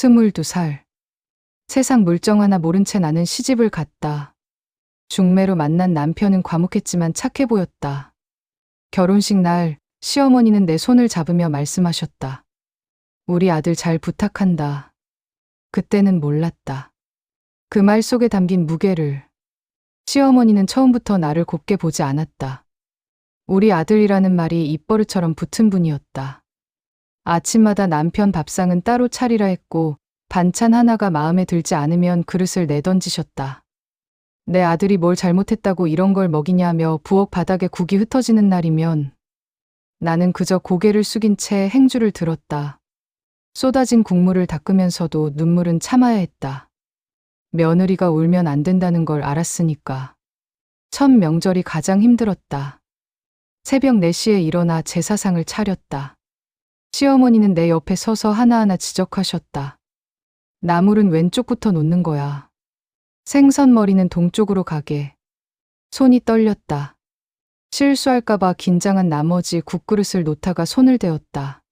22살. 세상 물정 하나 모른 채 나는 시집을 갔다. 중매로 만난 남편은 과묵했지만 착해 보였다. 결혼식 날 시어머니는 내 손을 잡으며 말씀하셨다. 우리 아들 잘 부탁한다. 그때는 몰랐다. 그 말 속에 담긴 무게를. 시어머니는 처음부터 나를 곱게 보지 않았다. 우리 아들이라는 말이 입버릇처럼 붙은 분이었다. 아침마다 남편 밥상은 따로 차리라 했고 반찬 하나가 마음에 들지 않으면 그릇을 내던지셨다. 내 아들이 뭘 잘못했다고 이런 걸 먹이냐며 부엌 바닥에 국이 흩어지는 날이면 나는 그저 고개를 숙인 채 행주를 들었다. 쏟아진 국물을 닦으면서도 눈물은 참아야 했다. 며느리가 울면 안 된다는 걸 알았으니까. 첫 명절이 가장 힘들었다. 새벽 4시에 일어나 제사상을 차렸다. 시어머니는 내 옆에 서서 하나하나 지적하셨다. 나물은 왼쪽부터 놓는 거야. 생선머리는 동쪽으로 가게. 손이 떨렸다. 실수할까봐 긴장한 나머지 국그릇을 놓다가 손을 대었다.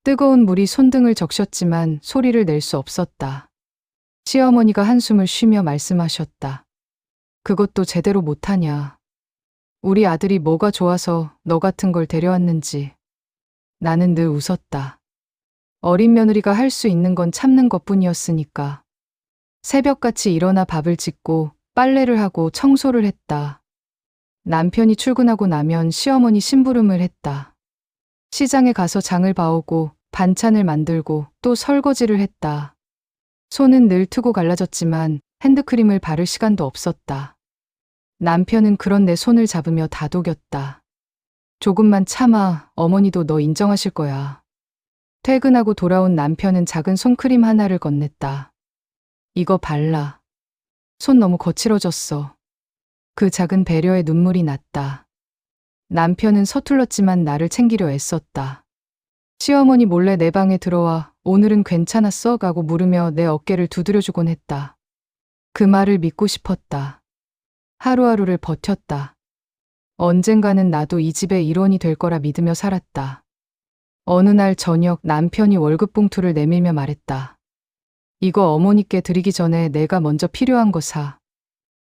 뜨거운 물이 손등을 적셨지만 소리를 낼 수 없었다. 시어머니가 한숨을 쉬며 말씀하셨다. 그것도 제대로 못하냐. 우리 아들이 뭐가 좋아서 너 같은 걸 데려왔는지. 나는 늘 웃었다. 어린 며느리가 할 수 있는 건 참는 것뿐이었으니까. 새벽같이 일어나 밥을 짓고 빨래를 하고 청소를 했다. 남편이 출근하고 나면 시어머니 심부름을 했다. 시장에 가서 장을 봐오고 반찬을 만들고 또 설거지를 했다. 손은 늘 트고 갈라졌지만 핸드크림을 바를 시간도 없었다. 남편은 그런 내 손을 잡으며 다독였다. 조금만 참아, 어머니도 너 인정하실 거야. 퇴근하고 돌아온 남편은 작은 손크림 하나를 건넸다. 이거 발라. 손 너무 거칠어졌어. 그 작은 배려에 눈물이 났다. 남편은 서툴렀지만 나를 챙기려 애썼다. 시어머니 몰래 내 방에 들어와 오늘은 괜찮았어? 라고 물으며 내 어깨를 두드려주곤 했다. 그 말을 믿고 싶었다. 하루하루를 버텼다. 언젠가는 나도 이 집의 일원이 될 거라 믿으며 살았다. 어느 날 저녁 남편이 월급 봉투를 내밀며 말했다. 이거 어머니께 드리기 전에 내가 먼저 필요한 거 사.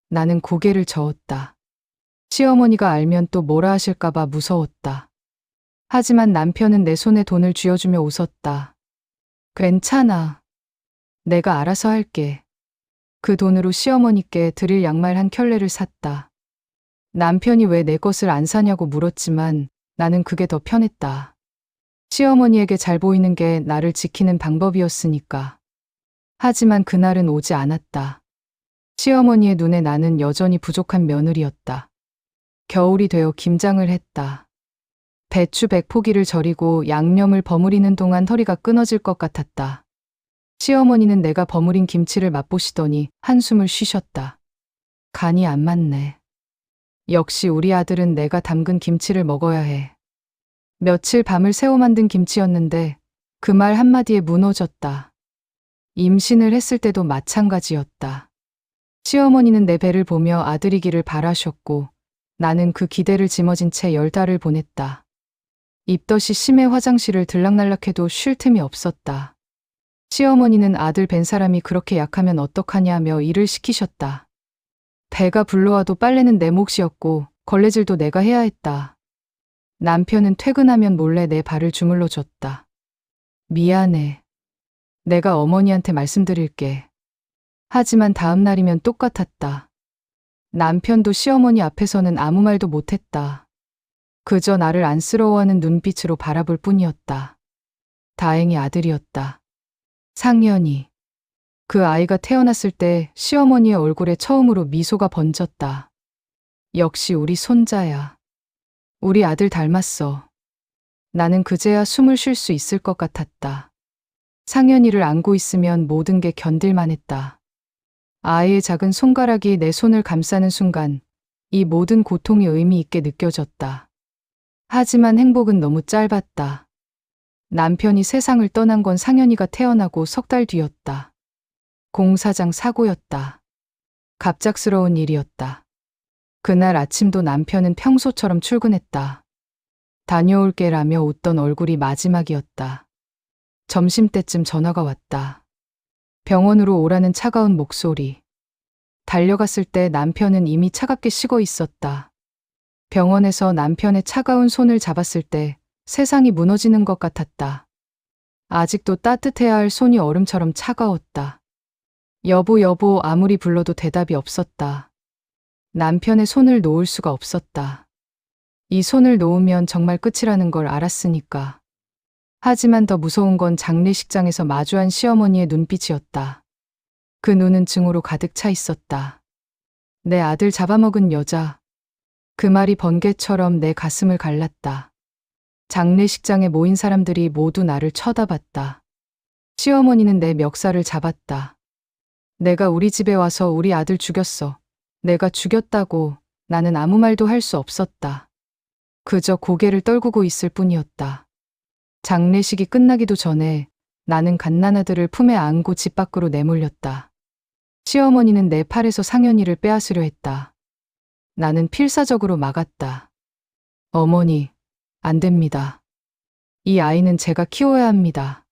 나는 고개를 저었다. 시어머니가 알면 또 뭐라 하실까봐 무서웠다. 하지만 남편은 내 손에 돈을 쥐어주며 웃었다. 괜찮아. 내가 알아서 할게. 그 돈으로 시어머니께 드릴 양말 한 켤레를 샀다. 남편이 왜 내 것을 안 사냐고 물었지만 나는 그게 더 편했다. 시어머니에게 잘 보이는 게 나를 지키는 방법이었으니까. 하지만 그날은 오지 않았다. 시어머니의 눈에 나는 여전히 부족한 며느리였다. 겨울이 되어 김장을 했다. 배추 100포기를 절이고 양념을 버무리는 동안 허리가 끊어질 것 같았다. 시어머니는 내가 버무린 김치를 맛보시더니 한숨을 쉬셨다. 간이 안 맞네. 역시 우리 아들은 내가 담근 김치를 먹어야 해. 며칠 밤을 새워 만든 김치였는데 그 말 한마디에 무너졌다. 임신을 했을 때도 마찬가지였다. 시어머니는 내 배를 보며 아들이기를 바라셨고 나는 그 기대를 짊어진 채 10달을 보냈다. 입덧이 심해 화장실을 들락날락해도 쉴 틈이 없었다. 시어머니는 아들 뵌 사람이 그렇게 약하면 어떡하냐며 일을 시키셨다. 배가 불러와도 빨래는 내 몫이었고 걸레질도 내가 해야 했다. 남편은 퇴근하면 몰래 내 발을 주물러 줬다. 미안해. 내가 어머니한테 말씀드릴게. 하지만 다음 날이면 똑같았다. 남편도 시어머니 앞에서는 아무 말도 못했다. 그저 나를 안쓰러워하는 눈빛으로 바라볼 뿐이었다. 다행히 아들이었다. 상현이. 그 아이가 태어났을 때 시어머니의 얼굴에 처음으로 미소가 번졌다. 역시 우리 손자야. 우리 아들 닮았어. 나는 그제야 숨을 쉴 수 있을 것 같았다. 상현이를 안고 있으면 모든 게 견딜만 했다. 아이의 작은 손가락이 내 손을 감싸는 순간 이 모든 고통이 의미 있게 느껴졌다. 하지만 행복은 너무 짧았다. 남편이 세상을 떠난 건 상현이가 태어나고 3달 뒤였다. 공사장 사고였다. 갑작스러운 일이었다. 그날 아침도 남편은 평소처럼 출근했다. 다녀올게라며 웃던 얼굴이 마지막이었다. 점심때쯤 전화가 왔다. 병원으로 오라는 차가운 목소리. 달려갔을 때 남편은 이미 차갑게 식어 있었다. 병원에서 남편의 차가운 손을 잡았을 때 세상이 무너지는 것 같았다. 아직도 따뜻해야 할 손이 얼음처럼 차가웠다. 여보, 여보 아무리 불러도 대답이 없었다. 남편의 손을 놓을 수가 없었다. 이 손을 놓으면 정말 끝이라는 걸 알았으니까. 하지만 더 무서운 건 장례식장에서 마주한 시어머니의 눈빛이었다. 그 눈은 증오로 가득 차 있었다. 내 아들 잡아먹은 여자. 그 말이 번개처럼 내 가슴을 갈랐다. 장례식장에 모인 사람들이 모두 나를 쳐다봤다. 시어머니는 내 멱살을 잡았다. 내가 우리 집에 와서 우리 아들 죽였어. 내가 죽였다고. 나는 아무 말도 할 수 없었다. 그저 고개를 떨구고 있을 뿐이었다. 장례식이 끝나기도 전에 나는 갓난아들을 품에 안고 집 밖으로 내몰렸다. 시어머니는 내 팔에서 상현이를 빼앗으려 했다. 나는 필사적으로 막았다. 어머니, 안 됩니다. 이 아이는 제가 키워야 합니다.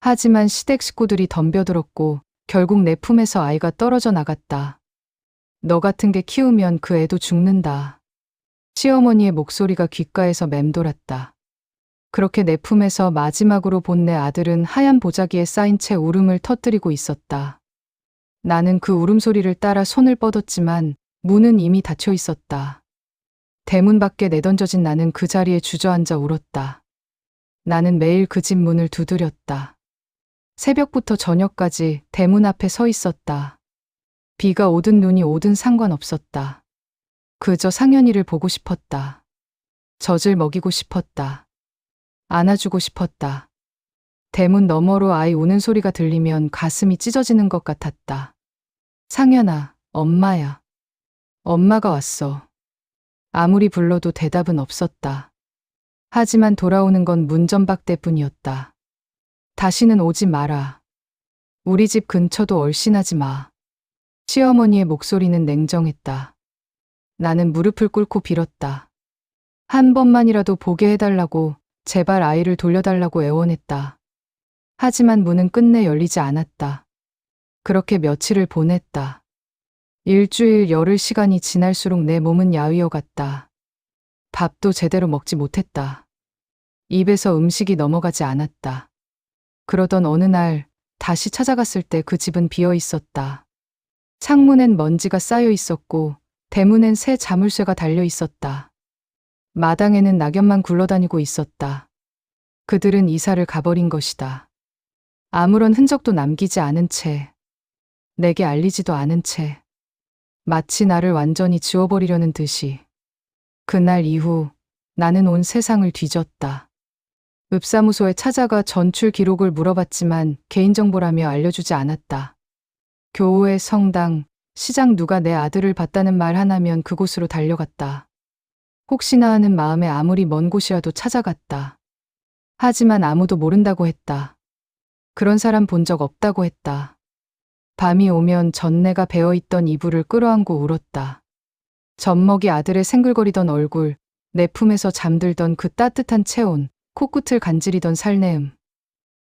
하지만 시댁 식구들이 덤벼들었고 결국 내 품에서 아이가 떨어져 나갔다. 너 같은 게 키우면 그 애도 죽는다. 시어머니의 목소리가 귓가에서 맴돌았다. 그렇게 내 품에서 마지막으로 본 내 아들은 하얀 보자기에 쌓인 채 울음을 터뜨리고 있었다. 나는 그 울음소리를 따라 손을 뻗었지만 문은 이미 닫혀 있었다. 대문 밖에 내던져진 나는 그 자리에 주저앉아 울었다. 나는 매일 그 집 문을 두드렸다. 새벽부터 저녁까지 대문 앞에 서 있었다. 비가 오든 눈이 오든 상관없었다. 그저 상현이를 보고 싶었다. 젖을 먹이고 싶었다. 안아주고 싶었다. 대문 너머로 아이 우는 소리가 들리면 가슴이 찢어지는 것 같았다. 상현아, 엄마야. 엄마가 왔어. 아무리 불러도 대답은 없었다. 하지만 돌아오는 건 문전박대뿐이었다. 다시는 오지 마라. 우리 집 근처도 얼씬하지 마. 시어머니의 목소리는 냉정했다. 나는 무릎을 꿇고 빌었다. 한 번만이라도 보게 해달라고, 제발 아이를 돌려달라고 애원했다. 하지만 문은 끝내 열리지 않았다. 그렇게 며칠을 보냈다. 일주일, 열흘 시간이 지날수록 내 몸은 야위어 갔다. 밥도 제대로 먹지 못했다. 입에서 음식이 넘어가지 않았다. 그러던 어느 날 다시 찾아갔을 때 그 집은 비어 있었다. 창문엔 먼지가 쌓여 있었고 대문엔 새 자물쇠가 달려 있었다. 마당에는 낙엽만 굴러다니고 있었다. 그들은 이사를 가버린 것이다. 아무런 흔적도 남기지 않은 채, 내게 알리지도 않은 채, 마치 나를 완전히 지워버리려는 듯이. 그날 이후 나는 온 세상을 뒤졌다. 읍사무소에 찾아가 전출 기록을 물어봤지만 개인정보라며 알려주지 않았다. 교회, 성당, 시장 누가 내 아들을 봤다는 말 하나면 그곳으로 달려갔다. 혹시나 하는 마음에 아무리 먼 곳이라도 찾아갔다. 하지만 아무도 모른다고 했다. 그런 사람 본 적 없다고 했다. 밤이 오면 전내가 배어있던 이불을 끌어안고 울었다. 젖먹이 아들의 생글거리던 얼굴, 내 품에서 잠들던 그 따뜻한 체온, 코끝을 간지리던 살내음.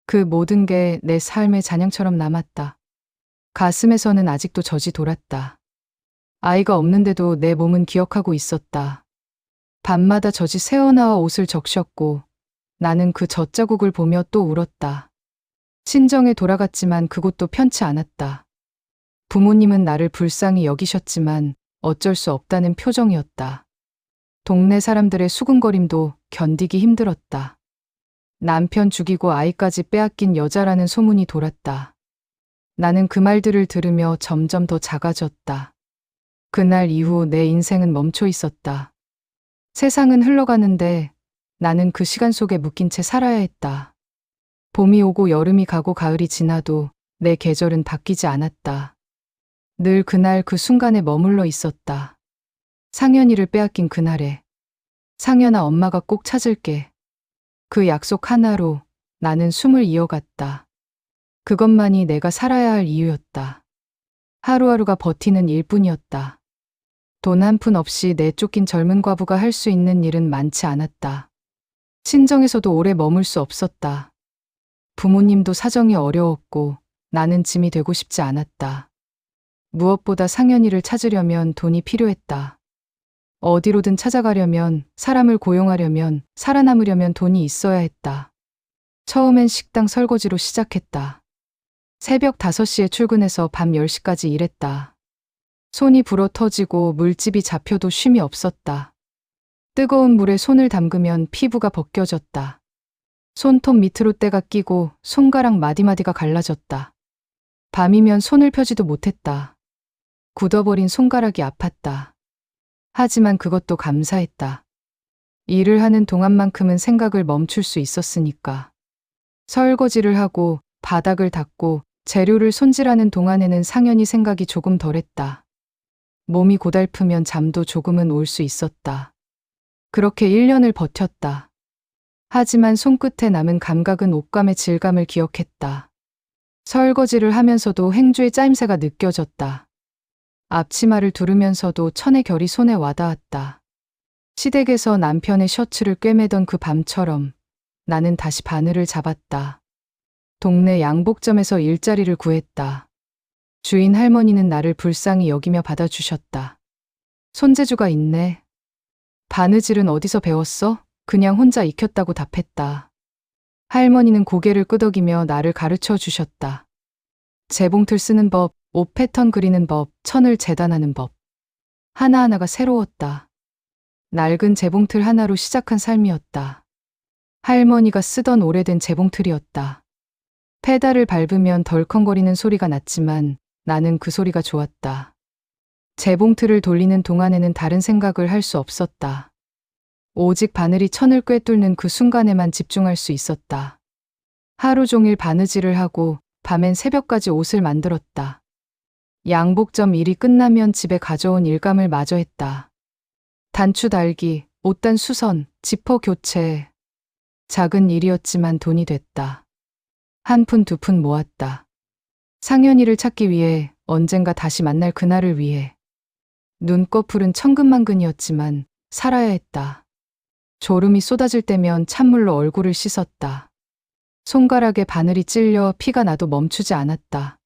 그 모든 게 내 삶의 잔향처럼 남았다. 가슴에서는 아직도 젖이 돌았다. 아이가 없는데도 내 몸은 기억하고 있었다. 밤마다 젖이 새어나와 옷을 적셨고 나는 그 젖자국을 보며 또 울었다. 친정에 돌아갔지만 그곳도 편치 않았다. 부모님은 나를 불쌍히 여기셨지만 어쩔 수 없다는 표정이었다. 동네 사람들의 수군거림도 견디기 힘들었다. 남편 죽이고 아이까지 빼앗긴 여자라는 소문이 돌았다. 나는 그 말들을 들으며 점점 더 작아졌다. 그날 이후 내 인생은 멈춰 있었다. 세상은 흘러가는데 나는 그 시간 속에 묶인 채 살아야 했다. 봄이 오고 여름이 가고 가을이 지나도 내 계절은 바뀌지 않았다. 늘 그날 그 순간에 머물러 있었다. 상현이를 빼앗긴 그날에. 상현아, 엄마가 꼭 찾을게. 그 약속 하나로 나는 숨을 이어갔다. 그것만이 내가 살아야 할 이유였다. 하루하루가 버티는 일뿐이었다. 돈 한 푼 없이 내쫓긴 젊은 과부가 할 수 있는 일은 많지 않았다. 친정에서도 오래 머물 수 없었다. 부모님도 사정이 어려웠고 나는 짐이 되고 싶지 않았다. 무엇보다 상현이를 찾으려면 돈이 필요했다. 어디로든 찾아가려면, 사람을 고용하려면, 살아남으려면 돈이 있어야 했다. 처음엔 식당 설거지로 시작했다. 새벽 5시에 출근해서 밤 10시까지 일했다. 손이 불어 터지고 물집이 잡혀도 쉼이 없었다. 뜨거운 물에 손을 담그면 피부가 벗겨졌다. 손톱 밑으로 때가 끼고 손가락 마디마디가 갈라졌다. 밤이면 손을 펴지도 못했다. 굳어버린 손가락이 아팠다. 하지만 그것도 감사했다. 일을 하는 동안만큼은 생각을 멈출 수 있었으니까. 설거지를 하고 바닥을 닦고 재료를 손질하는 동안에는 상현이 생각이 조금 덜했다. 몸이 고달프면 잠도 조금은 올 수 있었다. 그렇게 1년을 버텼다. 하지만 손끝에 남은 감각은 옷감의 질감을 기억했다. 설거지를 하면서도 행주의 짜임새가 느껴졌다. 앞치마를 두르면서도 천의 결이 손에 와닿았다. 시댁에서 남편의 셔츠를 꿰매던 그 밤처럼 나는 다시 바늘을 잡았다. 동네 양복점에서 일자리를 구했다. 주인 할머니는 나를 불쌍히 여기며 받아주셨다. 손재주가 있네. 바느질은 어디서 배웠어? 그냥 혼자 익혔다고 답했다. 할머니는 고개를 끄덕이며 나를 가르쳐 주셨다. 재봉틀 쓰는 법, 옷 패턴 그리는 법, 천을 재단하는 법. 하나하나가 새로웠다. 낡은 재봉틀 하나로 시작한 삶이었다. 할머니가 쓰던 오래된 재봉틀이었다. 페달을 밟으면 덜컹거리는 소리가 났지만 나는 그 소리가 좋았다. 재봉틀을 돌리는 동안에는 다른 생각을 할 수 없었다. 오직 바늘이 천을 꿰뚫는 그 순간에만 집중할 수 있었다. 하루 종일 바느질을 하고 밤엔 새벽까지 옷을 만들었다. 양복점 일이 끝나면 집에 가져온 일감을 마저 했다. 단추 달기, 옷단 수선, 지퍼 교체. 작은 일이었지만 돈이 됐다. 한 푼 두 푼 모았다. 상현이를 찾기 위해, 언젠가 다시 만날 그날을 위해. 눈꺼풀은 천근만근이었지만 살아야 했다. 졸음이 쏟아질 때면 찬물로 얼굴을 씻었다. 손가락에 바늘이 찔려 피가 나도 멈추지 않았다.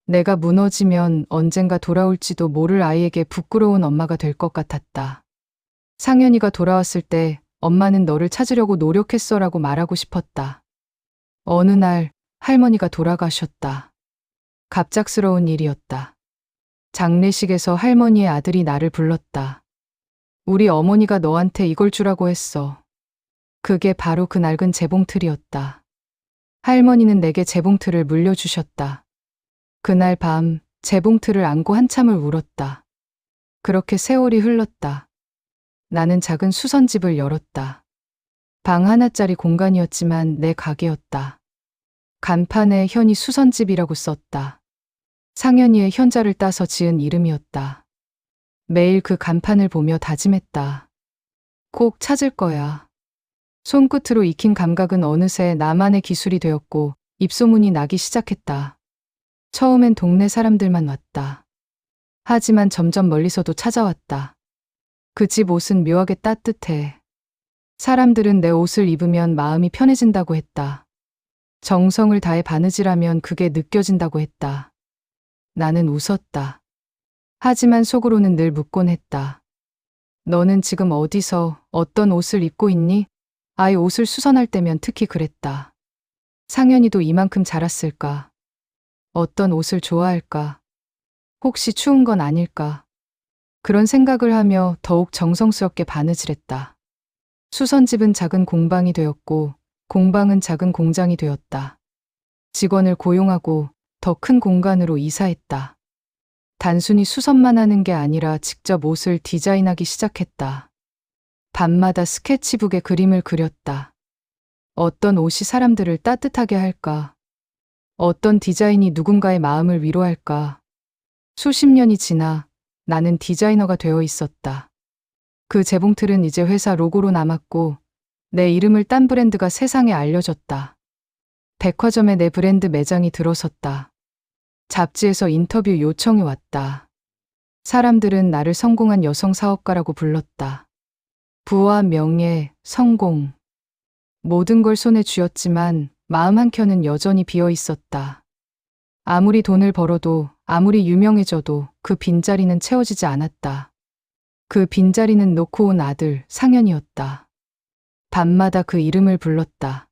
내가 무너지면 언젠가 돌아올지도 모를 아이에게 부끄러운 엄마가 될 것 같았다. 상현이가 돌아왔을 때 엄마는 너를 찾으려고 노력했어라고 말하고 싶었다. 어느 날 할머니가 돌아가셨다. 갑작스러운 일이었다. 장례식에서 할머니의 아들이 나를 불렀다. 우리 어머니가 너한테 이걸 주라고 했어. 그게 바로 그 낡은 재봉틀이었다. 할머니는 내게 재봉틀을 물려주셨다. 그날 밤 재봉틀을 안고 한참을 울었다. 그렇게 세월이 흘렀다. 나는 작은 수선집을 열었다. 방 하나짜리 공간이었지만 내 가게였다. 간판에 현이 수선집이라고 썼다. 상현이의 현자를 따서 지은 이름이었다. 매일 그 간판을 보며 다짐했다. 꼭 찾을 거야. 손끝으로 익힌 감각은 어느새 나만의 기술이 되었고 입소문이 나기 시작했다. 처음엔 동네 사람들만 왔다. 하지만 점점 멀리서도 찾아왔다. 그 집 옷은 묘하게 따뜻해. 사람들은 내 옷을 입으면 마음이 편해진다고 했다. 정성을 다해 바느질하면 그게 느껴진다고 했다. 나는 웃었다. 하지만 속으로는 늘 묻곤 했다. 너는 지금 어디서 어떤 옷을 입고 있니? 아이 옷을 수선할 때면 특히 그랬다. 상현이도 이만큼 자랐을까? 어떤 옷을 좋아할까? 혹시 추운 건 아닐까? 그런 생각을 하며 더욱 정성스럽게 바느질했다. 수선집은 작은 공방이 되었고 공방은 작은 공장이 되었다. 직원을 고용하고 더 큰 공간으로 이사했다. 단순히 수선만 하는 게 아니라 직접 옷을 디자인하기 시작했다. 밤마다 스케치북에 그림을 그렸다. 어떤 옷이 사람들을 따뜻하게 할까? 어떤 디자인이 누군가의 마음을 위로할까? 수십 년이 지나 나는 디자이너가 되어 있었다. 그 재봉틀은 이제 회사 로고로 남았고 내 이름을 딴 브랜드가 세상에 알려졌다. 백화점에 내 브랜드 매장이 들어섰다. 잡지에서 인터뷰 요청이 왔다. 사람들은 나를 성공한 여성 사업가라고 불렀다. 부와 명예, 성공. 모든 걸 손에 쥐었지만 마음 한켠은 여전히 비어 있었다. 아무리 돈을 벌어도 아무리 유명해져도 그 빈자리는 채워지지 않았다. 그 빈자리는 놓고 온 아들 상현이었다. 밤마다 그 이름을 불렀다.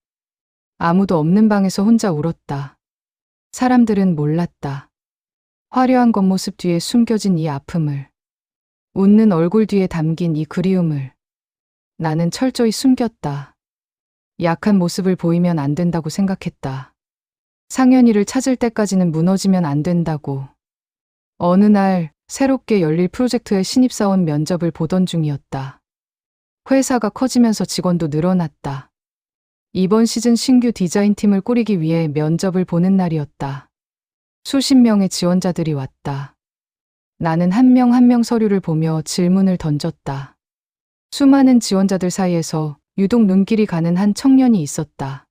아무도 없는 방에서 혼자 울었다. 사람들은 몰랐다. 화려한 겉모습 뒤에 숨겨진 이 아픔을, 웃는 얼굴 뒤에 담긴 이 그리움을 나는 철저히 숨겼다. 약한 모습을 보이면 안 된다고 생각했다. 상현이를 찾을 때까지는 무너지면 안 된다고. 어느 날 새롭게 열릴 프로젝트의 신입사원 면접을 보던 중이었다. 회사가 커지면서 직원도 늘어났다. 이번 시즌 신규 디자인팀을 꾸리기 위해 면접을 보는 날이었다. 수십 명의 지원자들이 왔다. 나는 한 명 한 명 서류를 보며 질문을 던졌다. 수많은 지원자들 사이에서 유독 눈길이 가는 한 청년이 있었다.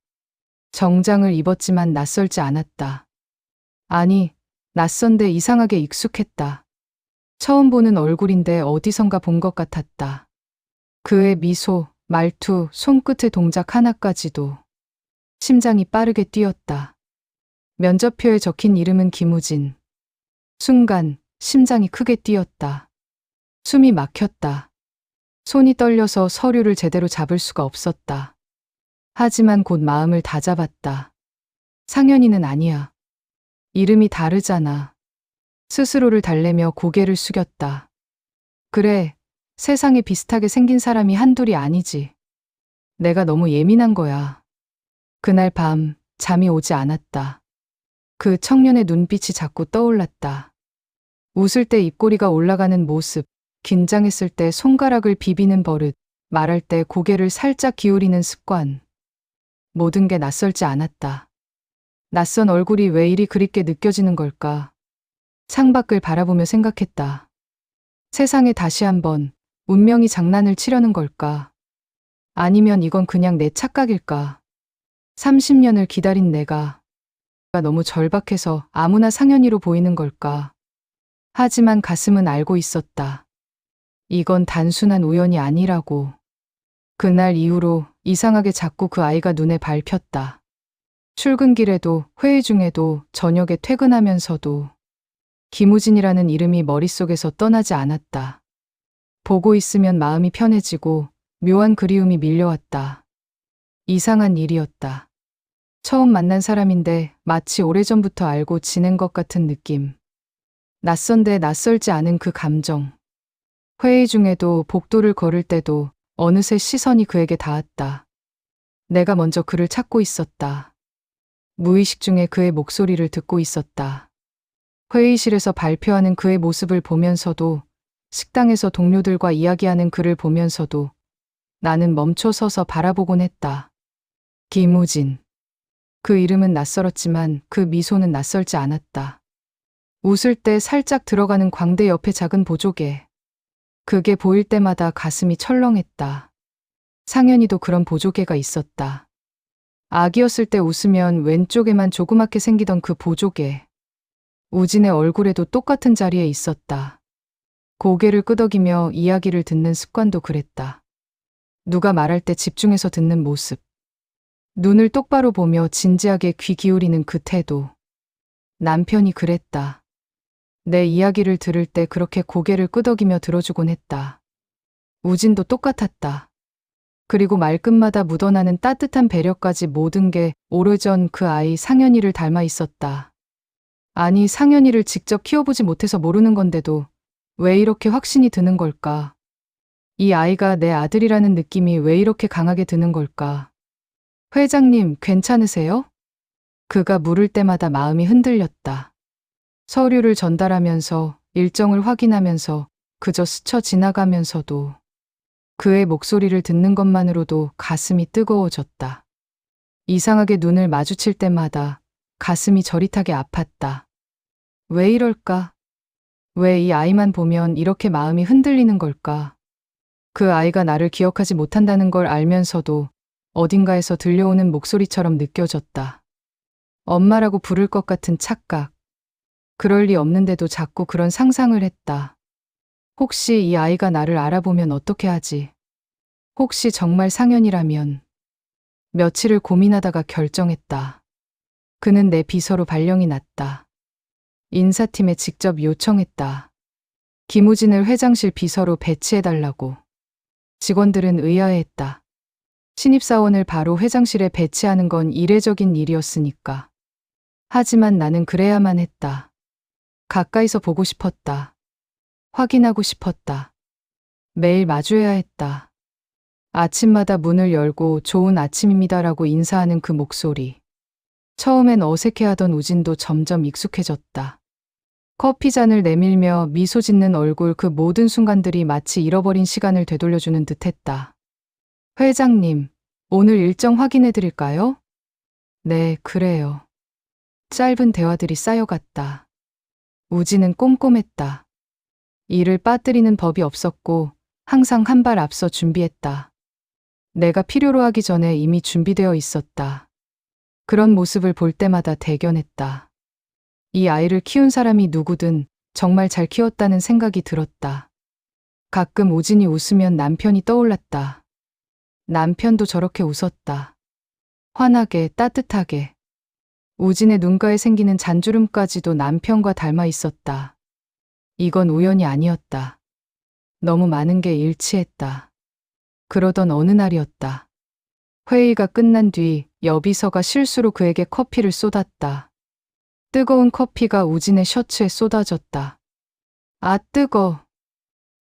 정장을 입었지만 낯설지 않았다. 아니, 낯선데 이상하게 익숙했다. 처음 보는 얼굴인데 어디선가 본 것 같았다. 그의 미소, 말투, 손끝의 동작 하나까지도 심장이 빠르게 뛰었다. 면접표에 적힌 이름은 김우진. 순간 심장이 크게 뛰었다. 숨이 막혔다. 손이 떨려서 서류를 제대로 잡을 수가 없었다. 하지만 곧 마음을 다잡았다. 상현이는 아니야. 이름이 다르잖아. 스스로를 달래며 고개를 숙였다. 그래, 세상에 비슷하게 생긴 사람이 한둘이 아니지. 내가 너무 예민한 거야. 그날 밤 잠이 오지 않았다. 그 청년의 눈빛이 자꾸 떠올랐다. 웃을 때 입꼬리가 올라가는 모습, 긴장했을 때 손가락을 비비는 버릇, 말할 때 고개를 살짝 기울이는 습관. 모든 게 낯설지 않았다. 낯선 얼굴이 왜 이리 그립게 느껴지는 걸까? 창밖을 바라보며 생각했다. 세상에 다시 한번 운명이 장난을 치려는 걸까? 아니면 이건 그냥 내 착각일까? 30년을 기다린 내가 너무 절박해서 아무나 상현이로 보이는 걸까? 하지만 가슴은 알고 있었다. 이건 단순한 우연이 아니라고. 그날 이후로 이상하게 자꾸 그 아이가 눈에 밟혔다. 출근길에도, 회의 중에도, 저녁에 퇴근하면서도 김우진이라는 이름이 머릿속에서 떠나지 않았다. 보고 있으면 마음이 편해지고 묘한 그리움이 밀려왔다. 이상한 일이었다. 처음 만난 사람인데 마치 오래전부터 알고 지낸 것 같은 느낌. 낯선데 낯설지 않은 그 감정. 회의 중에도 복도를 걸을 때도 어느새 시선이 그에게 닿았다. 내가 먼저 그를 찾고 있었다. 무의식 중에 그의 목소리를 듣고 있었다. 회의실에서 발표하는 그의 모습을 보면서도, 식당에서 동료들과 이야기하는 그를 보면서도 나는 멈춰 서서 바라보곤 했다. 김우진. 그 이름은 낯설었지만 그 미소는 낯설지 않았다. 웃을 때 살짝 들어가는 광대 옆에 작은 보조개. 그게 보일 때마다 가슴이 철렁했다. 상현이도 그런 보조개가 있었다. 아기였을 때 웃으면 왼쪽에만 조그맣게 생기던 그 보조개. 우진의 얼굴에도 똑같은 자리에 있었다. 고개를 끄덕이며 이야기를 듣는 습관도 그랬다. 누가 말할 때 집중해서 듣는 모습. 눈을 똑바로 보며 진지하게 귀 기울이는 그 태도. 남편이 그랬다. 내 이야기를 들을 때 그렇게 고개를 끄덕이며 들어주곤 했다. 우진도 똑같았다. 그리고 말끝마다 묻어나는 따뜻한 배려까지 모든 게 오래전 그 아이 상현이를 닮아 있었다. 아니, 상현이를 직접 키워보지 못해서 모르는 건데도 왜 이렇게 확신이 드는 걸까? 이 아이가 내 아들이라는 느낌이 왜 이렇게 강하게 드는 걸까? 회장님, 괜찮으세요? 그가 물을 때마다 마음이 흔들렸다. 서류를 전달하면서, 일정을 확인하면서, 그저 스쳐 지나가면서도 그의 목소리를 듣는 것만으로도 가슴이 뜨거워졌다. 이상하게 눈을 마주칠 때마다 가슴이 저릿하게 아팠다. 왜 이럴까? 왜 이 아이만 보면 이렇게 마음이 흔들리는 걸까? 그 아이가 나를 기억하지 못한다는 걸 알면서도 어딘가에서 들려오는 목소리처럼 느껴졌다. 엄마라고 부를 것 같은 착각. 그럴 리 없는데도 자꾸 그런 상상을 했다. 혹시 이 아이가 나를 알아보면 어떻게 하지? 혹시 정말 상현이라면? 며칠을 고민하다가 결정했다. 그는 내 비서로 발령이 났다. 인사팀에 직접 요청했다. 김우진을 회장실 비서로 배치해달라고. 직원들은 의아해했다. 신입사원을 바로 회장실에 배치하는 건 이례적인 일이었으니까. 하지만 나는 그래야만 했다. 가까이서 보고 싶었다. 확인하고 싶었다. 매일 마주해야 했다. 아침마다 문을 열고 좋은 아침입니다라고 인사하는 그 목소리. 처음엔 어색해하던 우진도 점점 익숙해졌다. 커피잔을 내밀며 미소 짓는 얼굴, 그 모든 순간들이 마치 잃어버린 시간을 되돌려주는 듯했다. 회장님, 오늘 일정 확인해 드릴까요? 네, 그래요. 짧은 대화들이 쌓여갔다. 우진은 꼼꼼했다. 일을 빠뜨리는 법이 없었고 항상 한 발 앞서 준비했다. 내가 필요로 하기 전에 이미 준비되어 있었다. 그런 모습을 볼 때마다 대견했다. 이 아이를 키운 사람이 누구든 정말 잘 키웠다는 생각이 들었다. 가끔 우진이 웃으면 남편이 떠올랐다. 남편도 저렇게 웃었다. 환하게, 따뜻하게. 우진의 눈가에 생기는 잔주름까지도 남편과 닮아 있었다. 이건 우연이 아니었다. 너무 많은 게 일치했다. 그러던 어느 날이었다. 회의가 끝난 뒤 여비서가 실수로 그에게 커피를 쏟았다. 뜨거운 커피가 우진의 셔츠에 쏟아졌다. 아, 뜨거.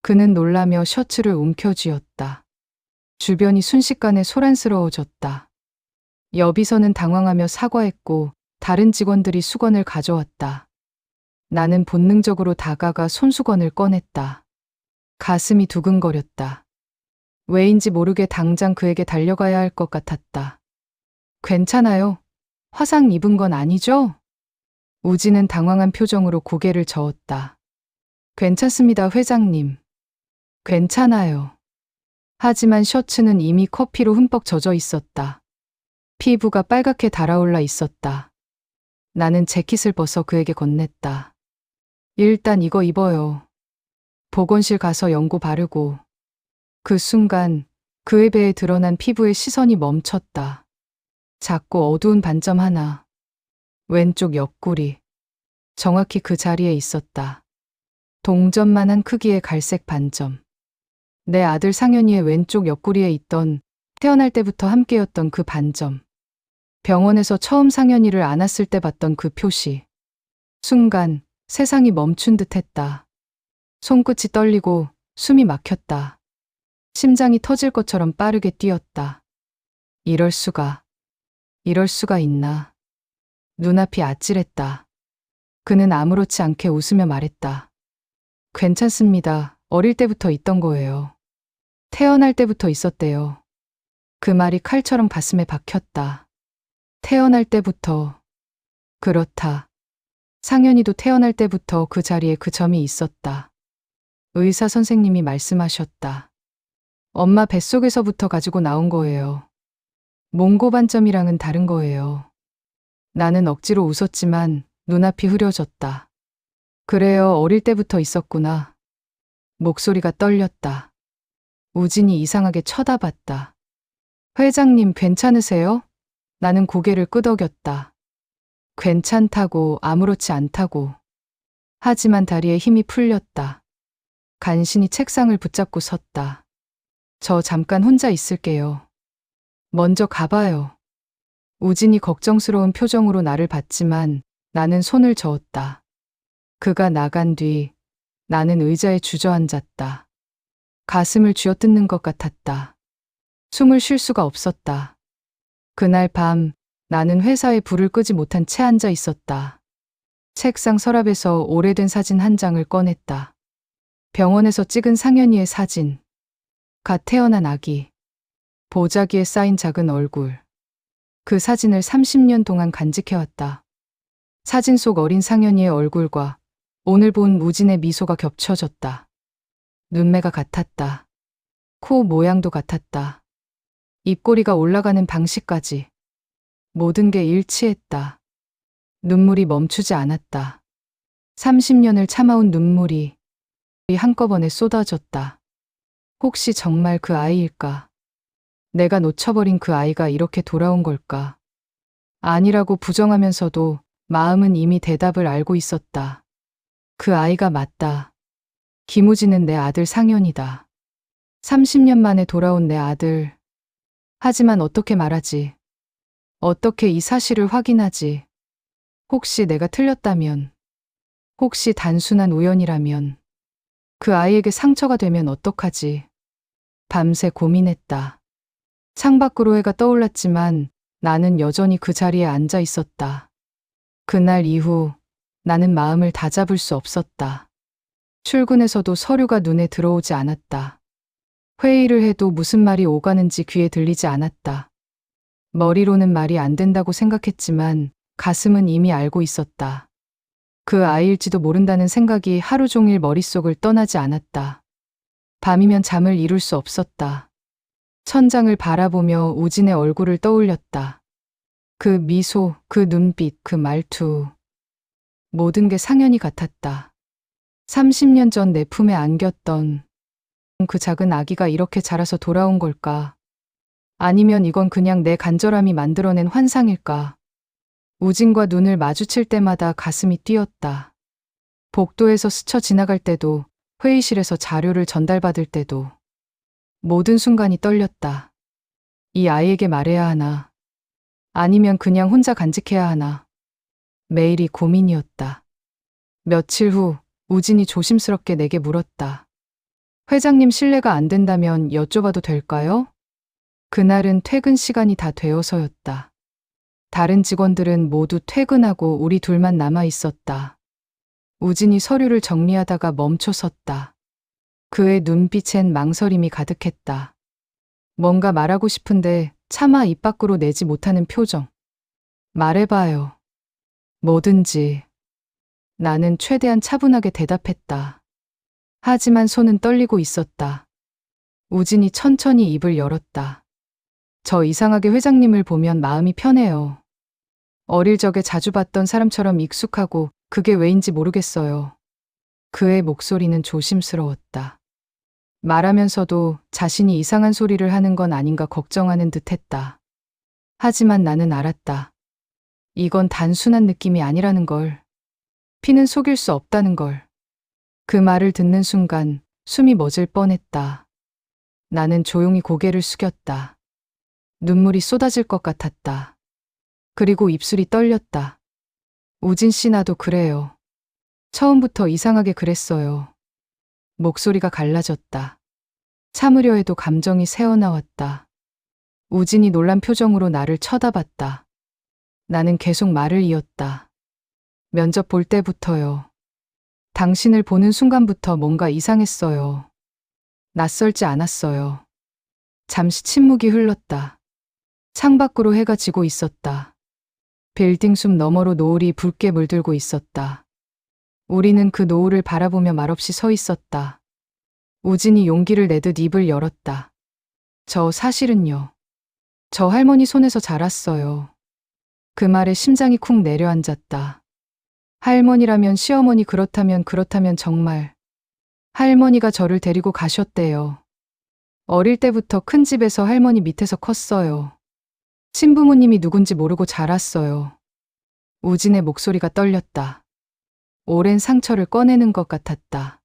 그는 놀라며 셔츠를 움켜쥐었다. 주변이 순식간에 소란스러워졌다. 여비서는 당황하며 사과했고 다른 직원들이 수건을 가져왔다. 나는 본능적으로 다가가 손수건을 꺼냈다. 가슴이 두근거렸다. 왜인지 모르게 당장 그에게 달려가야 할 것 같았다. 괜찮아요? 화상 입은 건 아니죠? 우진은 당황한 표정으로 고개를 저었다. 괜찮습니다, 회장님. 괜찮아요. 하지만 셔츠는 이미 커피로 흠뻑 젖어 있었다. 피부가 빨갛게 달아올라 있었다. 나는 재킷을 벗어 그에게 건넸다. 일단 이거 입어요. 보건실 가서 연고 바르고. 그 순간 그의 배에 드러난 피부의 시선이 멈췄다. 작고 어두운 반점 하나. 왼쪽 옆구리. 정확히 그 자리에 있었다. 동전만한 크기의 갈색 반점. 내 아들 상현이의 왼쪽 옆구리에 있던 태어날 때부터 함께였던 그 반점. 병원에서 처음 상현이를 안았을 때 봤던 그 표시. 순간 세상이 멈춘 듯 했다. 손끝이 떨리고 숨이 막혔다. 심장이 터질 것처럼 빠르게 뛰었다. 이럴 수가 있나. 눈앞이 아찔했다. 그는 아무렇지 않게 웃으며 말했다. 괜찮습니다. 어릴 때부터 있던 거예요. 태어날 때부터 있었대요. 그 말이 칼처럼 가슴에 박혔다. 태어날 때부터. 그렇다. 상현이도 태어날 때부터 그 자리에 그 점이 있었다. 의사 선생님이 말씀하셨다. 엄마 뱃속에서부터 가지고 나온 거예요. 몽고 반점이랑은 다른 거예요. 나는 억지로 웃었지만 눈앞이 흐려졌다. 그래요, 어릴 때부터 있었구나. 목소리가 떨렸다. 우진이 이상하게 쳐다봤다. 회장님 괜찮으세요? 나는 고개를 끄덕였다. 괜찮다고, 아무렇지 않다고. 하지만 다리에 힘이 풀렸다. 간신히 책상을 붙잡고 섰다. 저 잠깐 혼자 있을게요. 먼저 가봐요. 우진이 걱정스러운 표정으로 나를 봤지만 나는 손을 저었다. 그가 나간 뒤 나는 의자에 주저앉았다. 가슴을 쥐어뜯는 것 같았다. 숨을 쉴 수가 없었다. 그날 밤 나는 회사에 불을 끄지 못한 채 앉아 있었다. 책상 서랍에서 오래된 사진 한 장을 꺼냈다. 병원에서 찍은 상현이의 사진. 갓 태어난 아기. 보자기에 쌓인 작은 얼굴. 그 사진을 30년 동안 간직해왔다. 사진 속 어린 상현이의 얼굴과 오늘 본 우진의 미소가 겹쳐졌다. 눈매가 같았다. 코 모양도 같았다. 입꼬리가 올라가는 방식까지. 모든 게 일치했다. 눈물이 멈추지 않았다. 30년을 참아온 눈물이 한꺼번에 쏟아졌다. 혹시 정말 그 아이일까? 내가 놓쳐버린 그 아이가 이렇게 돌아온 걸까? 아니라고 부정하면서도 마음은 이미 대답을 알고 있었다. 그 아이가 맞다. 김우진은 내 아들 상현이다. 30년 만에 돌아온 내 아들. 하지만 어떻게 말하지? 어떻게 이 사실을 확인하지? 혹시 내가 틀렸다면? 혹시 단순한 우연이라면? 그 아이에게 상처가 되면 어떡하지? 밤새 고민했다. 창밖으로 해가 떠올랐지만 나는 여전히 그 자리에 앉아 있었다. 그날 이후 나는 마음을 다잡을 수 없었다. 출근해서도 서류가 눈에 들어오지 않았다. 회의를 해도 무슨 말이 오가는지 귀에 들리지 않았다. 머리로는 말이 안 된다고 생각했지만 가슴은 이미 알고 있었다. 그 아이일지도 모른다는 생각이 하루 종일 머릿속을 떠나지 않았다. 밤이면 잠을 이룰 수 없었다. 천장을 바라보며 우진의 얼굴을 떠올렸다. 그 미소, 그 눈빛, 그 말투. 모든 게 상현이 같았다. 30년 전 내 품에 안겼던 그 작은 아기가 이렇게 자라서 돌아온 걸까? 아니면 이건 그냥 내 간절함이 만들어낸 환상일까? 우진과 눈을 마주칠 때마다 가슴이 뛰었다. 복도에서 스쳐 지나갈 때도, 회의실에서 자료를 전달받을 때도 모든 순간이 떨렸다. 이 아이에게 말해야 하나? 아니면 그냥 혼자 간직해야 하나? 매일이 고민이었다. 며칠 후 우진이 조심스럽게 내게 물었다. 회장님 실례가 안 된다면 여쭤봐도 될까요? 그날은 퇴근 시간이 다 되어서였다. 다른 직원들은 모두 퇴근하고 우리 둘만 남아 있었다. 우진이 서류를 정리하다가 멈춰 섰다. 그의 눈빛엔 망설임이 가득했다. 뭔가 말하고 싶은데 차마 입 밖으로 내지 못하는 표정. 말해봐요. 뭐든지. 나는 최대한 차분하게 대답했다. 하지만 손은 떨리고 있었다. 우진이 천천히 입을 열었다. 저 이상하게 회장님을 보면 마음이 편해요. 어릴 적에 자주 봤던 사람처럼 익숙하고 그게 왜인지 모르겠어요. 그의 목소리는 조심스러웠다. 말하면서도 자신이 이상한 소리를 하는 건 아닌가 걱정하는 듯했다. 하지만 나는 알았다. 이건 단순한 느낌이 아니라는 걸. 피는 속일 수 없다는 걸. 그 말을 듣는 순간 숨이 멎을 뻔했다. 나는 조용히 고개를 숙였다. 눈물이 쏟아질 것 같았다. 그리고 입술이 떨렸다. 우진 씨 나도 그래요. 처음부터 이상하게 그랬어요. 목소리가 갈라졌다. 참으려 해도 감정이 새어나왔다. 우진이 놀란 표정으로 나를 쳐다봤다. 나는 계속 말을 이었다. 면접 볼 때부터요. 당신을 보는 순간부터 뭔가 이상했어요. 낯설지 않았어요. 잠시 침묵이 흘렀다. 창밖으로 해가 지고 있었다. 빌딩 숲 너머로 노을이 붉게 물들고 있었다. 우리는 그 노을을 바라보며 말없이 서 있었다. 우진이 용기를 내듯 입을 열었다. 저 사실은요. 저 할머니 손에서 자랐어요. 그 말에 심장이 쿵 내려앉았다. 할머니라면 시어머니 그렇다면 정말. 할머니가 저를 데리고 가셨대요. 어릴 때부터 큰 집에서 할머니 밑에서 컸어요. 친부모님이 누군지 모르고 자랐어요. 우진의 목소리가 떨렸다. 오랜 상처를 꺼내는 것 같았다.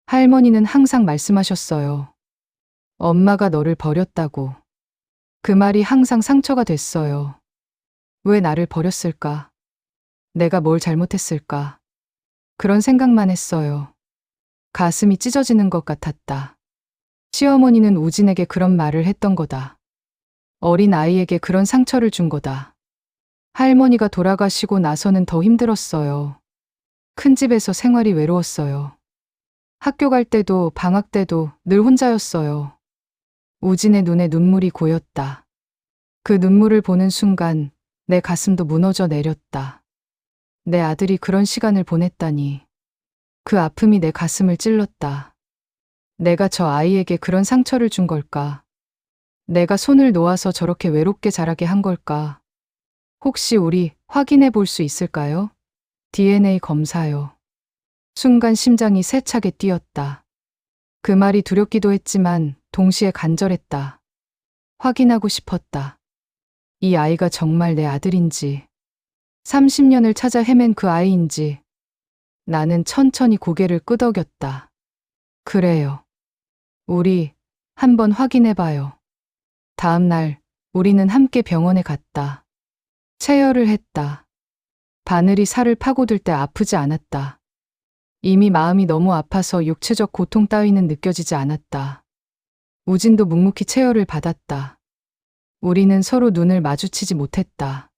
할머니는 항상 말씀하셨어요. 엄마가 너를 버렸다고. 그 말이 항상 상처가 됐어요. 왜 나를 버렸을까? 내가 뭘 잘못했을까? 그런 생각만 했어요. 가슴이 찢어지는 것 같았다. 시어머니는 우진에게 그런 말을 했던 거다. 어린 아이에게 그런 상처를 준 거다. 할머니가 돌아가시고 나서는 더 힘들었어요. 큰 집에서 생활이 외로웠어요. 학교 갈 때도 방학 때도 늘 혼자였어요. 우진의 눈에 눈물이 고였다. 그 눈물을 보는 순간 내 가슴도 무너져 내렸다. 내 아들이 그런 시간을 보냈다니. 그 아픔이 내 가슴을 찔렀다. 내가 저 아이에게 그런 상처를 준 걸까? 내가 손을 놓아서 저렇게 외롭게 자라게 한 걸까? 혹시 우리 확인해 볼 수 있을까요? DNA 검사요. 순간 심장이 세차게 뛰었다. 그 말이 두렵기도 했지만 동시에 간절했다. 확인하고 싶었다. 이 아이가 정말 내 아들인지. 30년을 찾아 헤맨 그 아이인지. 나는 천천히 고개를 끄덕였다. 그래요. 우리 한번 확인해봐요. 다음 날 우리는 함께 병원에 갔다. 체열을 했다. 바늘이 살을 파고들 때 아프지 않았다. 이미 마음이 너무 아파서 육체적 고통 따위는 느껴지지 않았다. 우진도 묵묵히 체열을 받았다. 우리는 서로 눈을 마주치지 못했다.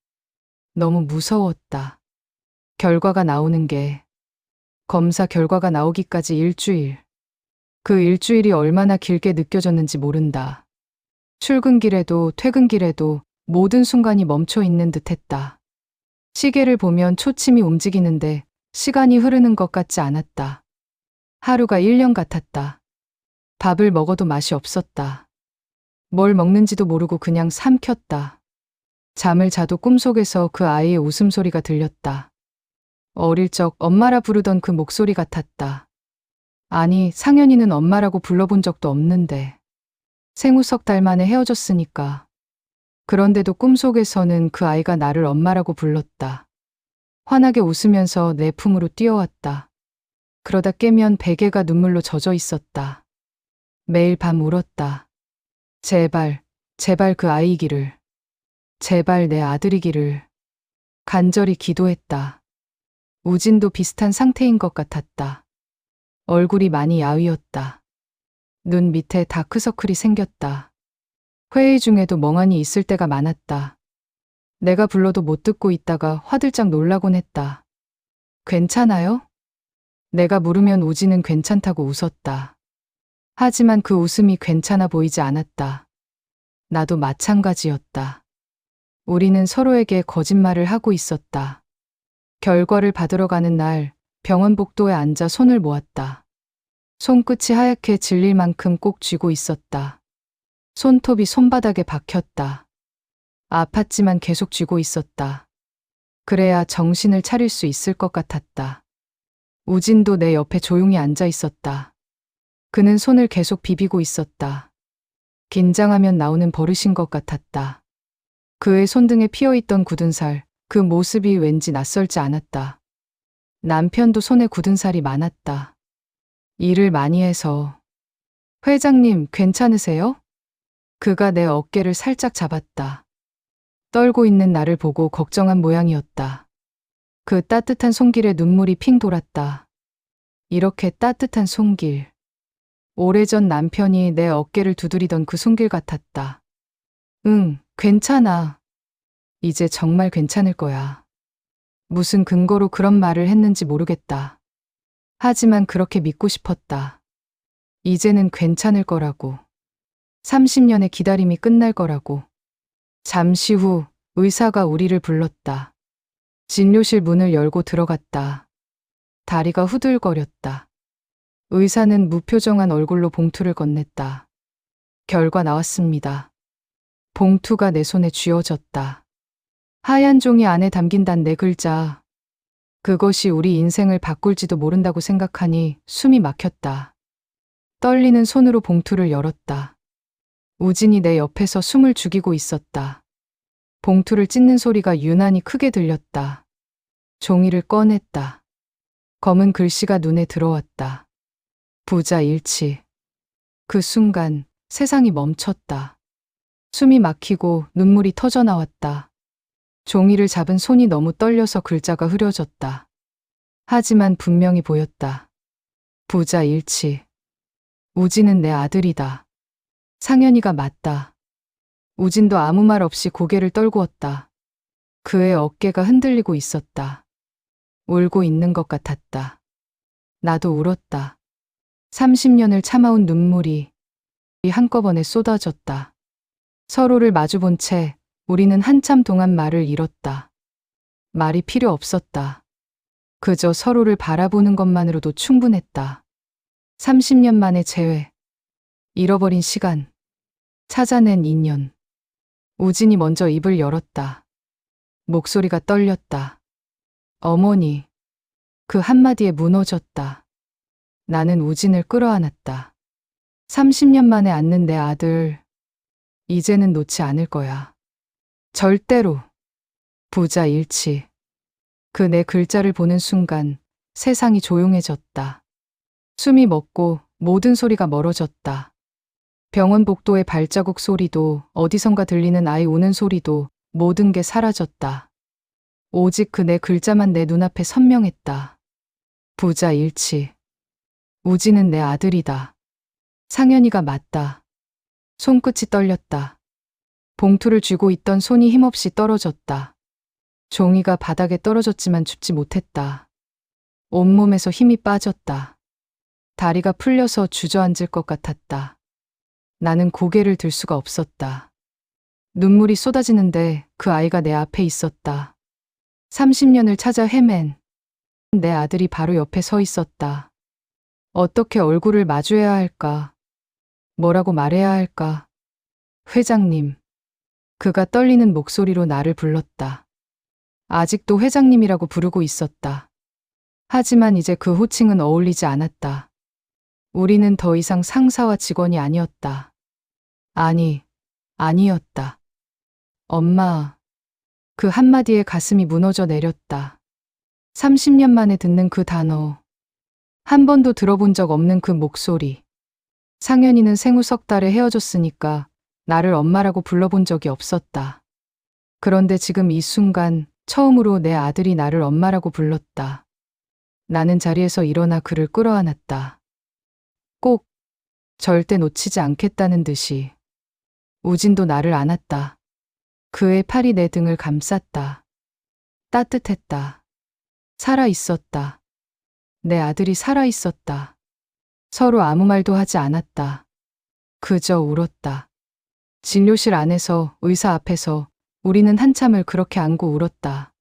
너무 무서웠다. 결과가 나오는 게, 검사 결과가 나오기까지 일주일. 그 일주일이 얼마나 길게 느껴졌는지 모른다. 출근길에도 퇴근길에도 모든 순간이 멈춰 있는 듯 했다. 시계를 보면 초침이 움직이는데 시간이 흐르는 것 같지 않았다. 하루가 1년 같았다. 밥을 먹어도 맛이 없었다. 뭘 먹는지도 모르고 그냥 삼켰다. 잠을 자도 꿈속에서 그 아이의 웃음소리가 들렸다. 어릴 적 엄마라 부르던 그 목소리 같았다. 아니, 상현이는 엄마라고 불러본 적도 없는데. 생후 석 달 만에 헤어졌으니까. 그런데도 꿈속에서는 그 아이가 나를 엄마라고 불렀다. 환하게 웃으면서 내 품으로 뛰어왔다. 그러다 깨면 베개가 눈물로 젖어 있었다. 매일 밤 울었다. 제발, 제발 그 아이기를. 제발 내 아들이기를. 간절히 기도했다. 우진도 비슷한 상태인 것 같았다. 얼굴이 많이 야위었다. 눈 밑에 다크서클이 생겼다. 회의 중에도 멍하니 있을 때가 많았다. 내가 불러도 못 듣고 있다가 화들짝 놀라곤 했다. 괜찮아요? 내가 물으면 우진은 괜찮다고 웃었다. 하지만 그 웃음이 괜찮아 보이지 않았다. 나도 마찬가지였다. 우리는 서로에게 거짓말을 하고 있었다. 결과를 받으러 가는 날 병원 복도에 앉아 손을 모았다. 손끝이 하얗게 질릴 만큼 꼭 쥐고 있었다. 손톱이 손바닥에 박혔다. 아팠지만 계속 쥐고 있었다. 그래야 정신을 차릴 수 있을 것 같았다. 우진도 내 옆에 조용히 앉아 있었다. 그는 손을 계속 비비고 있었다. 긴장하면 나오는 버릇인 것 같았다. 그의 손등에 피어있던 굳은 살, 그 모습이 왠지 낯설지 않았다. 남편도 손에 굳은 살이 많았다. 일을 많이 해서. 회장님, 괜찮으세요? 그가 내 어깨를 살짝 잡았다. 떨고 있는 나를 보고 걱정한 모양이었다. 그 따뜻한 손길에 눈물이 핑 돌았다. 이렇게 따뜻한 손길. 오래전 남편이 내 어깨를 두드리던 그 손길 같았다. 응, 괜찮아. 이제 정말 괜찮을 거야. 무슨 근거로 그런 말을 했는지 모르겠다. 하지만 그렇게 믿고 싶었다. 이제는 괜찮을 거라고. 30년의 기다림이 끝날 거라고. 잠시 후 의사가 우리를 불렀다. 진료실 문을 열고 들어갔다. 다리가 후들거렸다. 의사는 무표정한 얼굴로 봉투를 건넸다. 결과 나왔습니다. 봉투가 내 손에 쥐어졌다. 하얀 종이 안에 담긴 단 4글자. 그것이 우리 인생을 바꿀지도 모른다고 생각하니 숨이 막혔다. 떨리는 손으로 봉투를 열었다. 우진이 내 옆에서 숨을 죽이고 있었다. 봉투를 찢는 소리가 유난히 크게 들렸다. 종이를 꺼냈다. 검은 글씨가 눈에 들어왔다. 부자 일치. 그 순간 세상이 멈췄다. 숨이 막히고 눈물이 터져 나왔다. 종이를 잡은 손이 너무 떨려서 글자가 흐려졌다. 하지만 분명히 보였다. 부자 일치. 우진은 내 아들이다. 상현이가 맞다. 우진도 아무 말 없이 고개를 떨구었다. 그의 어깨가 흔들리고 있었다. 울고 있는 것 같았다. 나도 울었다. 30년을 참아온 눈물이 한꺼번에 쏟아졌다. 서로를 마주본 채 우리는 한참 동안 말을 잃었다. 말이 필요 없었다. 그저 서로를 바라보는 것만으로도 충분했다. 30년 만의 재회. 잃어버린 시간. 찾아낸 인연. 우진이 먼저 입을 열었다. 목소리가 떨렸다. 어머니. 그 한마디에 무너졌다. 나는 우진을 끌어안았다. 30년 만에 안는 내 아들. 이제는 놓지 않을 거야. 절대로. 부자 일치. 그 내 글자를 보는 순간 세상이 조용해졌다. 숨이 멎고 모든 소리가 멀어졌다. 병원 복도의 발자국 소리도 어디선가 들리는 아이 우는 소리도 모든 게 사라졌다. 오직 그 내 글자만 내 눈앞에 선명했다. 부자 일치. 우진은 내 아들이다. 상현이가 맞다. 손끝이 떨렸다. 봉투를 쥐고 있던 손이 힘없이 떨어졌다. 종이가 바닥에 떨어졌지만 줍지 못했다. 온몸에서 힘이 빠졌다. 다리가 풀려서 주저앉을 것 같았다. 나는 고개를 들 수가 없었다. 눈물이 쏟아지는데 그 아이가 내 앞에 있었다. 30년을 찾아 헤맨 내 아들이 바로 옆에 서 있었다. 어떻게 얼굴을 마주해야 할까? 뭐라고 말해야 할까? 회장님. 그가 떨리는 목소리로 나를 불렀다. 아직도 회장님이라고 부르고 있었다. 하지만 이제 그 호칭은 어울리지 않았다. 우리는 더 이상 상사와 직원이 아니었다. 아니었다. 엄마. 그 한마디에 가슴이 무너져 내렸다. 30년 만에 듣는 그 단어. 한 번도 들어본 적 없는 그 목소리. 상현이는 생후 석 달에 헤어졌으니까 나를 엄마라고 불러본 적이 없었다. 그런데 지금 이 순간 처음으로 내 아들이 나를 엄마라고 불렀다. 나는 자리에서 일어나 그를 끌어안았다. 꼭 절대 놓치지 않겠다는 듯이. 우진도 나를 안았다. 그의 팔이 내 등을 감쌌다. 따뜻했다. 살아있었다. 내 아들이 살아있었다. 서로 아무 말도 하지 않았다. 그저 울었다. 진료실 안에서 의사 앞에서 우리는 한참을 그렇게 안고 울었다.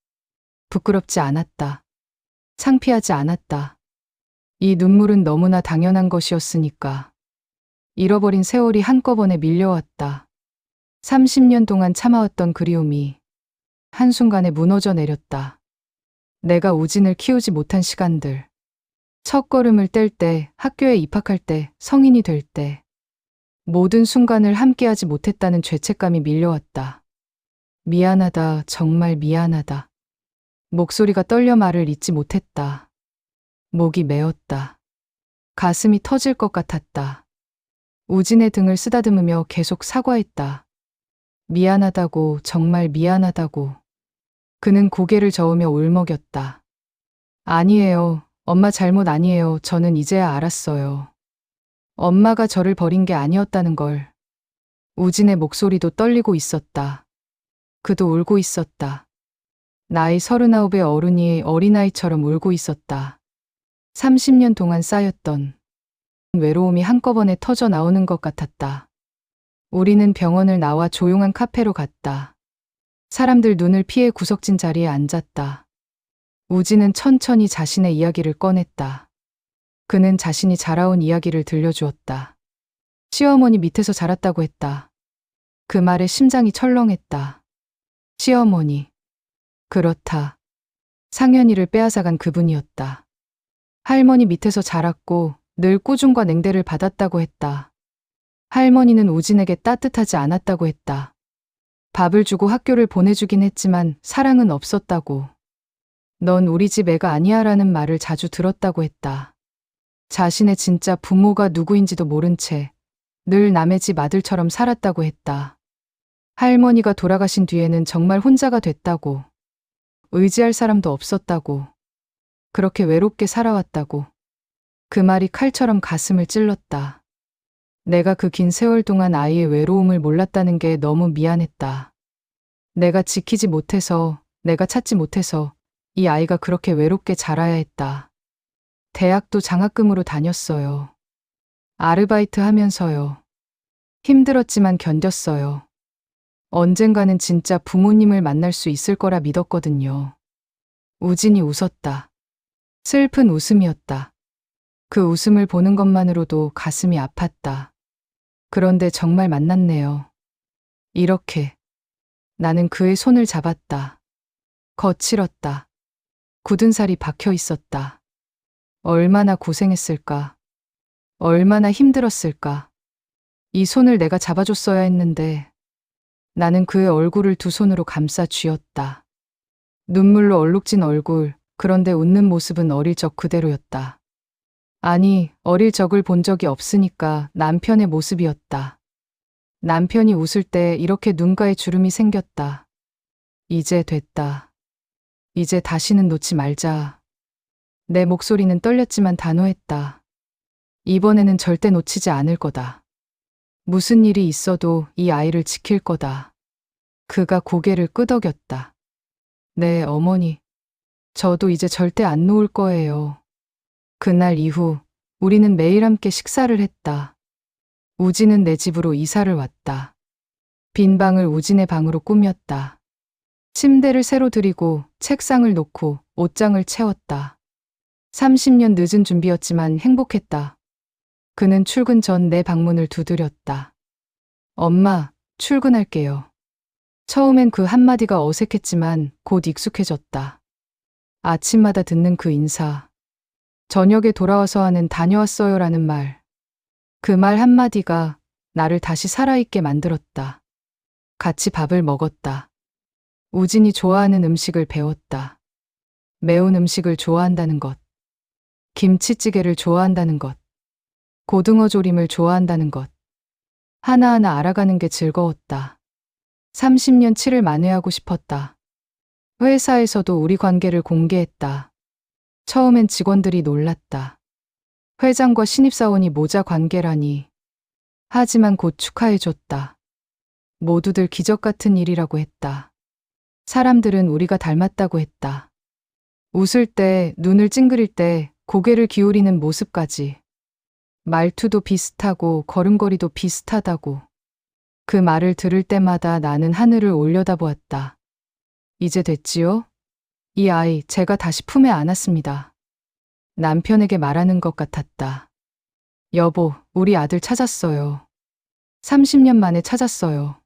부끄럽지 않았다. 창피하지 않았다. 이 눈물은 너무나 당연한 것이었으니까. 잃어버린 세월이 한꺼번에 밀려왔다. 30년 동안 참아왔던 그리움이 한순간에 무너져 내렸다. 내가 우진을 키우지 못한 시간들. 첫걸음을 뗄 때, 학교에 입학할 때, 성인이 될 때. 모든 순간을 함께하지 못했다는 죄책감이 밀려왔다. 미안하다, 정말 미안하다. 목소리가 떨려 말을 잇지 못했다. 목이 메었다. 가슴이 터질 것 같았다. 우진의 등을 쓰다듬으며 계속 사과했다. 미안하다고, 정말 미안하다고. 그는 고개를 저으며 울먹였다. 아니에요. 엄마 잘못 아니에요. 저는 이제야 알았어요. 엄마가 저를 버린 게 아니었다는 걸. 우진의 목소리도 떨리고 있었다. 그도 울고 있었다. 나이 39의 어른이 어린아이처럼 울고 있었다. 30년 동안 쌓였던 외로움이 한꺼번에 터져 나오는 것 같았다. 우리는 병원을 나와 조용한 카페로 갔다. 사람들 눈을 피해 구석진 자리에 앉았다. 우진은 천천히 자신의 이야기를 꺼냈다. 그는 자신이 자라온 이야기를 들려주었다. 시어머니 밑에서 자랐다고 했다. 그 말에 심장이 철렁했다. 시어머니. 그렇다. 상현이를 빼앗아간 그분이었다. 할머니 밑에서 자랐고 늘 꾸중과 냉대를 받았다고 했다. 할머니는 우진에게 따뜻하지 않았다고 했다. 밥을 주고 학교를 보내주긴 했지만 사랑은 없었다고. 넌 우리 집 애가 아니야 라는 말을 자주 들었다고 했다. 자신의 진짜 부모가 누구인지도 모른 채 늘 남의 집 아들처럼 살았다고 했다. 할머니가 돌아가신 뒤에는 정말 혼자가 됐다고. 의지할 사람도 없었다고. 그렇게 외롭게 살아왔다고. 그 말이 칼처럼 가슴을 찔렀다. 내가 그 긴 세월 동안 아이의 외로움을 몰랐다는 게 너무 미안했다. 내가 지키지 못해서, 내가 찾지 못해서 이 아이가 그렇게 외롭게 자라야 했다. 대학도 장학금으로 다녔어요. 아르바이트 하면서요. 힘들었지만 견뎠어요. 언젠가는 진짜 부모님을 만날 수 있을 거라 믿었거든요. 우진이 웃었다. 슬픈 웃음이었다. 그 웃음을 보는 것만으로도 가슴이 아팠다. 그런데 정말 만났네요. 이렇게. 나는 그의 손을 잡았다. 거칠었다. 굳은 살이 박혀 있었다. 얼마나 고생했을까. 얼마나 힘들었을까. 이 손을 내가 잡아줬어야 했는데 나는 그의 얼굴을 두 손으로 감싸 쥐었다. 눈물로 얼룩진 얼굴, 그런데 웃는 모습은 어릴 적 그대로였다. 아니, 어릴 적을 본 적이 없으니까 남편의 모습이었다. 남편이 웃을 때 이렇게 눈가에 주름이 생겼다. 이제 됐다. 이제 다시는 놓지 말자. 내 목소리는 떨렸지만 단호했다. 이번에는 절대 놓치지 않을 거다. 무슨 일이 있어도 이 아이를 지킬 거다. 그가 고개를 끄덕였다. 네, 어머니. 저도 이제 절대 안 놓을 거예요. 그날 이후 우리는 매일 함께 식사를 했다. 우진은 내 집으로 이사를 왔다. 빈 방을 우진의 방으로 꾸몄다. 침대를 새로 들이고 책상을 놓고 옷장을 채웠다. 30년 늦은 준비였지만 행복했다. 그는 출근 전 내 방문을 두드렸다. 엄마, 출근할게요. 처음엔 그 한마디가 어색했지만 곧 익숙해졌다. 아침마다 듣는 그 인사. 저녁에 돌아와서 하는 다녀왔어요라는 말. 그 말 한마디가 나를 다시 살아있게 만들었다. 같이 밥을 먹었다. 우진이 좋아하는 음식을 배웠다. 매운 음식을 좋아한다는 것. 김치찌개를 좋아한다는 것. 고등어 조림을 좋아한다는 것. 하나하나 알아가는 게 즐거웠다. 30년치를 만회하고 싶었다. 회사에서도 우리 관계를 공개했다. 처음엔 직원들이 놀랐다. 회장과 신입사원이 모자 관계라니. 하지만 곧 축하해줬다. 모두들 기적 같은 일이라고 했다. 사람들은 우리가 닮았다고 했다. 웃을 때, 눈을 찡그릴 때, 고개를 기울이는 모습까지. 말투도 비슷하고 걸음걸이도 비슷하다고. 그 말을 들을 때마다 나는 하늘을 올려다보았다. 이제 됐지요? 이 아이 제가 다시 품에 안았습니다. 남편에게 말하는 것 같았다. 여보, 우리 아들 찾았어요. 30년 만에 찾았어요.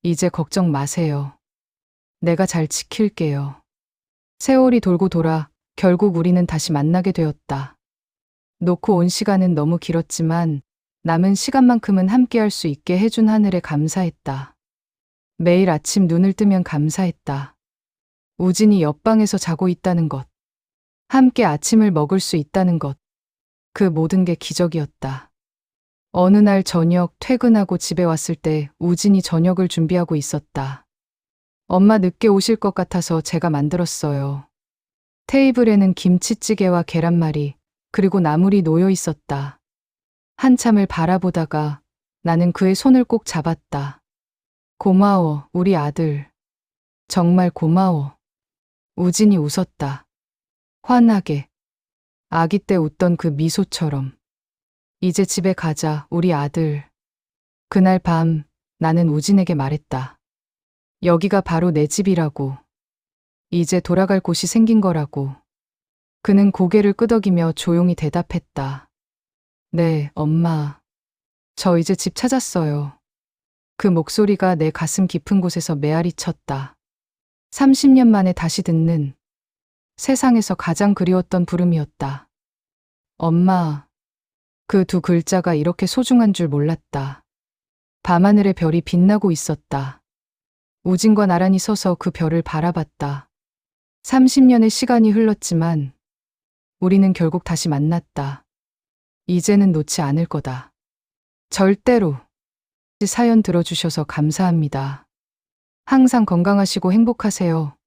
이제 걱정 마세요. 내가 잘 지킬게요. 세월이 돌고 돌아 결국 우리는 다시 만나게 되었다. 놓고 온 시간은 너무 길었지만 남은 시간만큼은 함께할 수 있게 해준 하늘에 감사했다. 매일 아침 눈을 뜨면 감사했다. 우진이 옆방에서 자고 있다는 것. 함께 아침을 먹을 수 있다는 것. 그 모든 게 기적이었다. 어느 날 저녁 퇴근하고 집에 왔을 때 우진이 저녁을 준비하고 있었다. 엄마 늦게 오실 것 같아서 제가 만들었어요. 테이블에는 김치찌개와 계란말이, 그리고 나물이 놓여 있었다. 한참을 바라보다가 나는 그의 손을 꼭 잡았다. 고마워, 우리 아들. 정말 고마워. 우진이 웃었다. 환하게. 아기 때 웃던 그 미소처럼. 이제 집에 가자, 우리 아들. 그날 밤 나는 우진에게 말했다. 여기가 바로 내 집이라고. 이제 돌아갈 곳이 생긴 거라고. 그는 고개를 끄덕이며 조용히 대답했다. 네, 엄마. 저 이제 집 찾았어요. 그 목소리가 내 가슴 깊은 곳에서 메아리 쳤다. 30년 만에 다시 듣는 세상에서 가장 그리웠던 부름이었다. 엄마. 그 두 글자가 이렇게 소중한 줄 몰랐다. 밤하늘의 별이 빛나고 있었다. 우진과 나란히 서서 그 별을 바라봤다. 30년의 시간이 흘렀지만 우리는 결국 다시 만났다. 이제는 놓지 않을 거다. 절대로. 사연 들어주셔서 감사합니다. 항상 건강하시고 행복하세요.